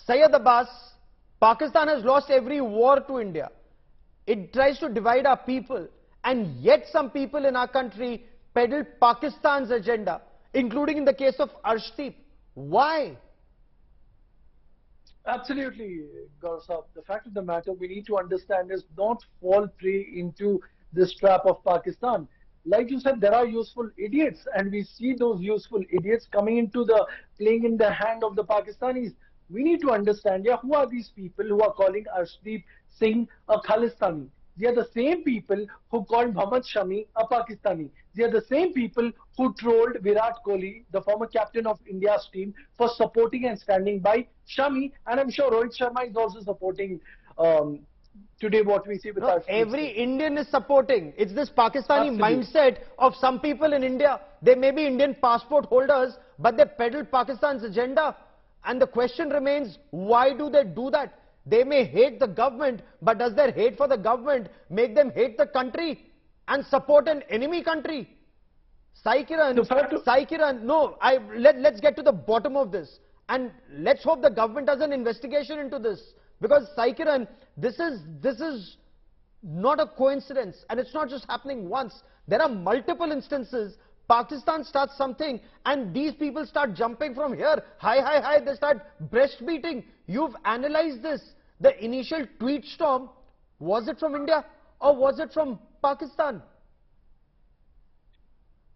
Sayyid Abbas, Pakistan has lost every war to India. It tries to divide our people, and yet some people in our country peddle Pakistan's agenda, including in the case of Arshdeep. Why? Absolutely, Gaurav. The fact of the matter we need to understand is not fall prey into this trap of Pakistan. Like you said, there are useful idiots, and we see those useful idiots coming into the playing in the hand of the Pakistanis. We need to understand, yeah, who are these people who are calling Arshdeep Singh a Khalistani? They are the same people who called Mohammad Shami a Pakistani. They are the same people who trolled Virat Kohli, the former captain of India's team, for supporting and standing by Shami. And I'm sure Rohit Sharma is also supporting today what we see with our every Indian is supporting. It's this Pakistani mindset of some people in India. They may be Indian passport holders, but they peddle Pakistan's agenda. And the question remains, why do they do that? They may hate the government, but does their hate for the government make them hate the country and support an enemy country? Sai Kiran, no, let's get to the bottom of this. And let's hope the government does an investigation into this. Because Sai Kiran, this is not a coincidence, and it's not just happening once. There are multiple instances. Pakistan starts something, and these people start jumping from here. Hi, they start breast beating. You've analyzed this. The initial tweet storm, was it from India or was it from Pakistan?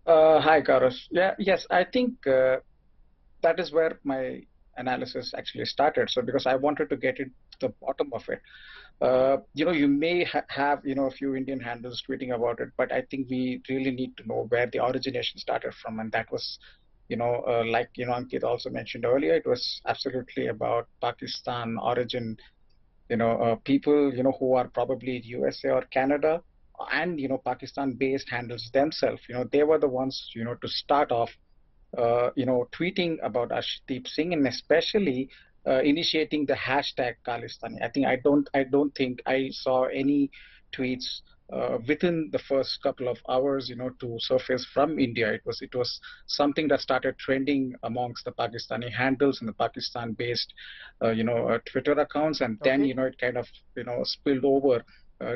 Hi, Gaurav. Yes, I think that is where my analysis actually started. So because I wanted to get to the bottom of it. You may have, a few Indian handles tweeting about it, but I think we really need to know where the origination started from. And that was, like, Ankit also mentioned earlier, it was absolutely about Pakistan origin, people, who are probably USA or Canada and, Pakistan-based handles themselves, they were the ones, to start off, tweeting about Arshdeep Singh, and especially initiating the hashtag Khalistani. I don't think I saw any tweets within the first couple of hours, to surface from India. It was something that started trending amongst the Pakistani handles and the Pakistan-based, Twitter accounts, and then, it kind of, spilled over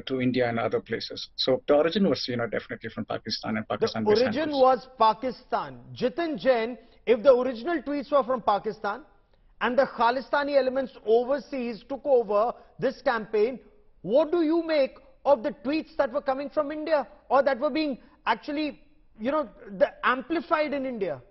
to India and other places. So the origin was, definitely from Pakistan and Pakistan. The origin was Pakistan. Jitin Jain, if the original tweets were from Pakistan and the Khalistani elements overseas took over this campaign, what do you make of the tweets that were coming from India or that were being actually, amplified in India?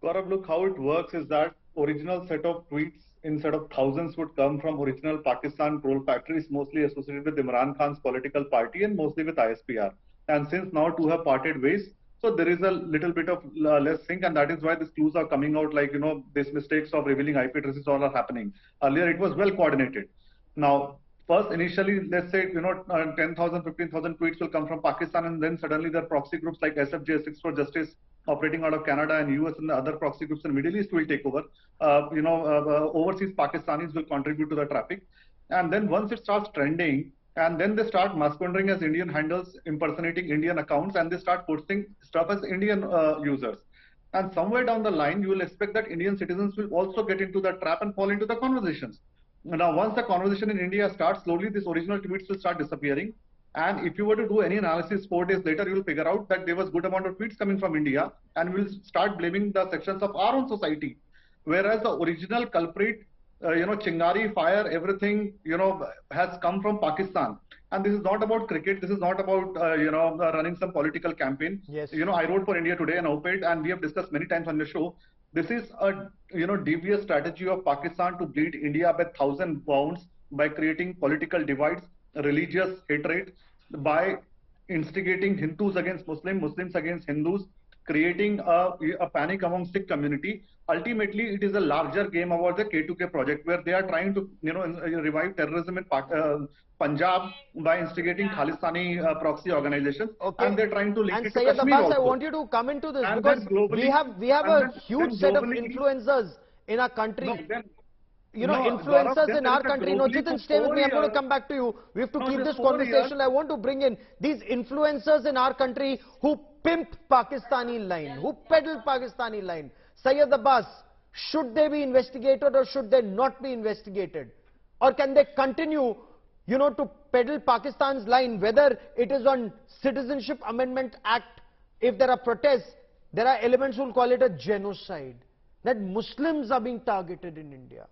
Gaurav, look, how it works is that original set of tweets instead of thousands would come from original Pakistan troll factories, mostly associated with Imran Khan's political party and mostly with ISPR. And since now two have parted ways, so there is a little bit of less sync, and that is why these clues are coming out, like, these mistakes of revealing IP addresses all are happening. Earlier it was well coordinated. Now, first, initially, let's say, 10,000, 15,000 tweets will come from Pakistan, and then suddenly there are proxy groups like SFJ, 6 for Justice, operating out of Canada and US, and the other proxy groups in the Middle East will take over. Overseas Pakistanis will contribute to the traffic. And then once it starts trending, and then they start masquerading as Indian handles, impersonating Indian accounts, and they start posting stuff as Indian users. And somewhere down the line, you will expect that Indian citizens will also get into the trap and fall into the conversations. Now, once the conversation in India starts, slowly these original tweets will start disappearing. And if you were to do any analysis 4 days later, you will figure out that there was good amount of tweets coming from India, and we'll start blaming the sections of our own society. Whereas the original culprit, Chingari, fire, everything, has come from Pakistan. And this is not about cricket. This is not about, running some political campaign. Yes. I wrote for India Today and op-ed, and we have discussed many times on the show. This is a, devious strategy of Pakistan to bleed India by 1,000 wounds by creating political divides, religious hatred, by instigating Hindus against Muslims, Muslims against Hindus, creating a panic among Sikh community. Ultimately, it is a larger game about the K2K project, where they are trying to, revive terrorism in Punjab by instigating Khalistani proxy organizations, and they're trying to link it to Kashmir also. I want you to come into this, and because we have a huge set of influencers in our country. Influencers in our country. No, Jitin, stay with me. I'm going to come back to you. We have to keep this conversation. I want to bring in these influencers in our country who pimp Pakistani line, who peddle Pakistani line. Sayyid Abbas, Should they be investigated or should they not be investigated? Or can they continue, to peddle Pakistan's line, whether it is on Citizenship Amendment Act? If there are protests, there are elements who will call it a genocide, that Muslims are being targeted in India.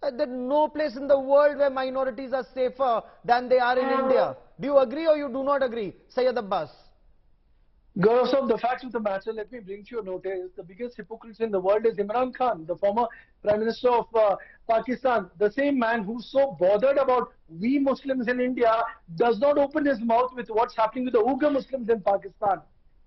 There's no place in the world where minorities are safer than they are in India. Do you agree or you do not agree, Syed Abbas? Gaurav Sahab, the facts of the matter, let me bring to your notice, the biggest hypocrite in the world is Imran Khan, the former Prime Minister of Pakistan. The same man who's so bothered about we Muslims in India does not open his mouth with what's happening with the Uyghur Muslims in Pakistan.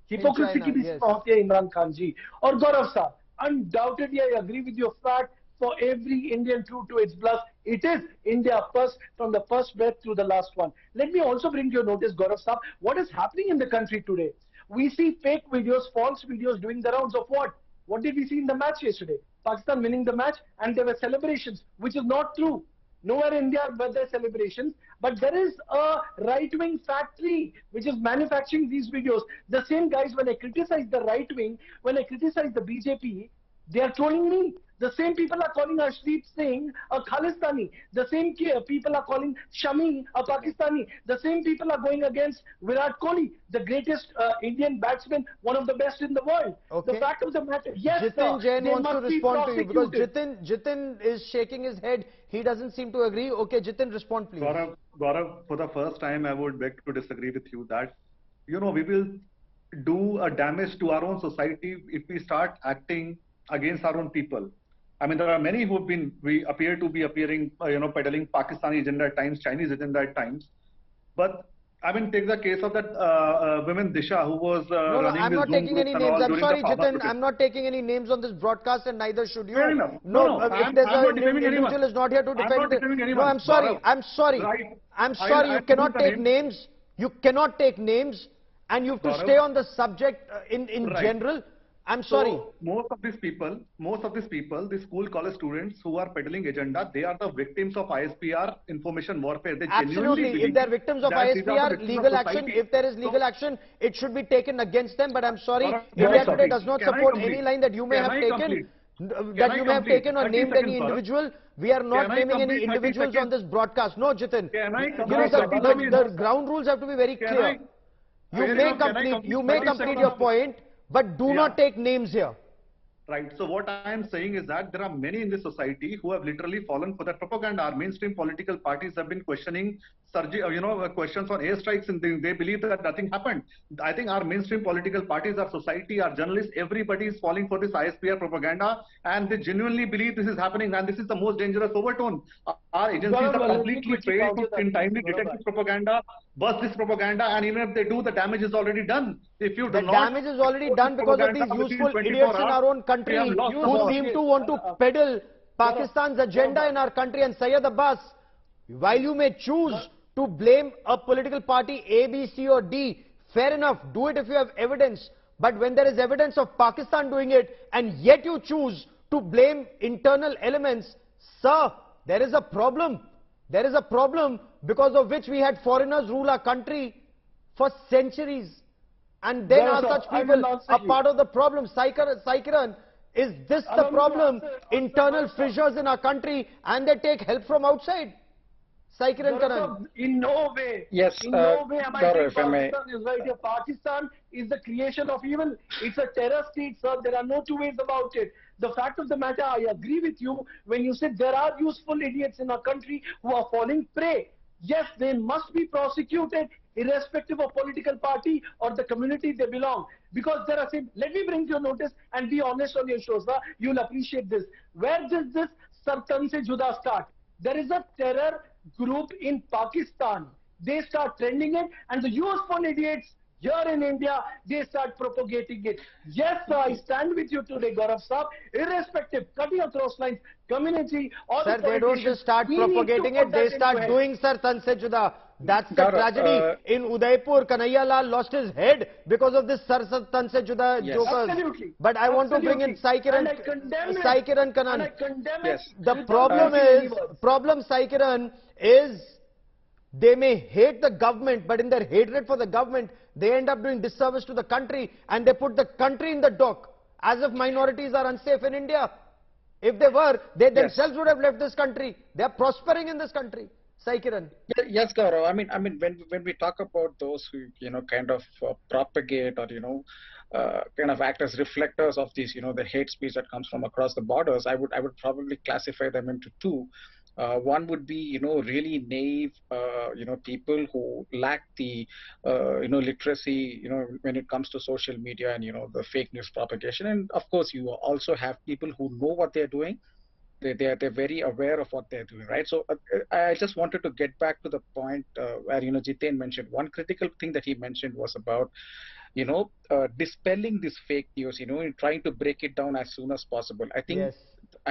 Hypocrisy ki bhi kahte hai Imran Khan ji. Or Gaurav Sahab, undoubtedly I agree with your fact, for every Indian true to its blood, it is India first, from the first breath to the last one. Let me also bring to your notice, Gaurav Sahab, what is happening in the country today. We see fake videos, false videos doing the rounds of what? What did we see in the match yesterday? Pakistan winning the match and there were celebrations, which is not true. Nowhere in India were there celebrations, but there is a right-wing factory which is manufacturing these videos. The same guys, when I criticize the right-wing, when I criticize the BJP, they are trolling me. The same people are calling Arshdeep Singh a Khalistani. The same people are calling Shami a Pakistani. The same people are going against Virat Kohli, the greatest Indian batsman, one of the best in the world. Okay. The fact of the matter, yes, Jitin Jain they wants must to be respond to you because prosecuted. Jitin is shaking his head. He doesn't seem to agree. Okay, Jitin, respond please. Gaurav, for the first time, I would beg to disagree with you that, we will do a damage to our own society if we start acting against our own people. I mean, there are many we appear to be appearing, peddling Pakistani agenda at times, Chinese agenda at times. But, I mean, take the case of that woman Disha who was running I'm this not Zoom taking group any and names. all I'm during sorry, the farmer Jitin. protest. I'm not taking any names on this broadcast and neither should you. Fair enough. If there's I'm an not defaming individual anyone. is not here to I'm defend not defaming No, anyone. I'm sorry. Gaurav, I'm sorry. right. I'm sorry. You cannot take names. You cannot take names and you have to Gaurav, stay on the subject in right. general. I'm sorry. So most of these people, the school college students who are peddling agenda, they are the victims of ISPR information warfare. They genuinely Absolutely. believe If they're victims of that these are the ISPR, victims legal of action, society. if there is legal action, it should be taken against them. But I'm sorry, Gaurav, India Gaurav, Today does not can I support complete? any line that you may Can have I taken. complete? That you may have taken or 30 named seconds, any Gaurav. individual. We are not Can I naming any complete 30 individuals on seconds? this broadcast. No, Jitin. Can I You know, complete 30 seconds? the ground rules have to be very Can clear. I- You Fair may enough, can I complete, complete you may 30 complete your seconds? point, but do not take names here. Right. So what I am saying is that there are many in this society who have literally fallen for that propaganda. Our mainstream political parties have been questioning questions on airstrikes, and they believe that nothing happened. I think our mainstream political parties, our society, our journalists, everybody is falling for this ISPR propaganda, and they genuinely believe this is happening, and this is the most dangerous overtone. Our agencies Gaurav, are let me completely quickly failed counter to that, in timely Gaurav. detect this propaganda, bust this propaganda, and even if they do, the damage is already done. If you The do not damage is already done because of these useful idiots in our own country who seem to want to peddle Pakistan's agenda in our country. And Syed Abbas, while you may choose to blame a political party A, B, C or D, fair enough, do it if you have evidence. But when there is evidence of Pakistan doing it and yet you choose to blame internal elements, sir, there is a problem. There is a problem because of which we had foreigners rule our country for centuries. And then are such people a part of the problem? Saikiran, is this the problem? Internal fissures in our country and they take help from outside? Saikiran Karan. In no way. Yes, In no way am I Gaurav, saying if I may. Pakistan is right here. Pakistan is the creation of evil. It's a terror state, sir. There are no two ways about it. The fact of the matter, I agree with you when you said there are useful idiots in our country who are falling prey. Yes, they must be prosecuted irrespective of political party or the community they belong. Because there are some, let me bring to your notice and be honest on your show, sir. You'll appreciate this. Where does this Sartan se Juda start? There is a terror group in Pakistan. They start trending it and the useful idiots here in India, they start propagating it. Yes, sir, I stand with you today, Gaurav Saab. Irrespective, cutting across lines, community, all Sir, the they don't just start we need to propagating put it, they that start into doing, sir, Tan se juda. That's the Gaurav, tragedy. In Udaipur, Kanhaiya Lal lost his head because of this Tan se juda Yes. jokers. Absolutely. But I want to bring in Saikiran Kanan. And I condemn Yes. it. The problem, Saikiran, is they may hate the government, but in their hatred for the government, they end up doing disservice to the country and they put the country in the dock as if minorities are unsafe in India. If they were, they Yes. themselves would have left this country. They are prospering in this country. Sai Kiran. Yes, Gaurav. When we talk about those who, kind of propagate or, kind of act as reflectors of these, the hate speech that comes from across the borders, I would probably classify them into two. One would be, really naive, people who lack the, literacy, when it comes to social media and, the fake news propagation. And of course, you also have people who know what they're doing. They're very aware of what they're doing, right? So I just wanted to get back to the point where, Jiten mentioned one critical thing that he mentioned was about, dispelling this fake news, and trying to break it down as soon as possible. I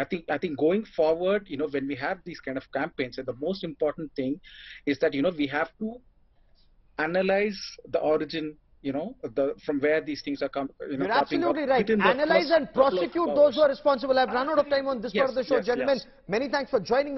think going forward, when we have these kind of campaigns, and the most important thing is that, we have to analyze the origin, from where these things are come. You're absolutely right. Analyze and prosecute those who are responsible. I've run out of time on this part of the show, gentlemen. Many thanks for joining me.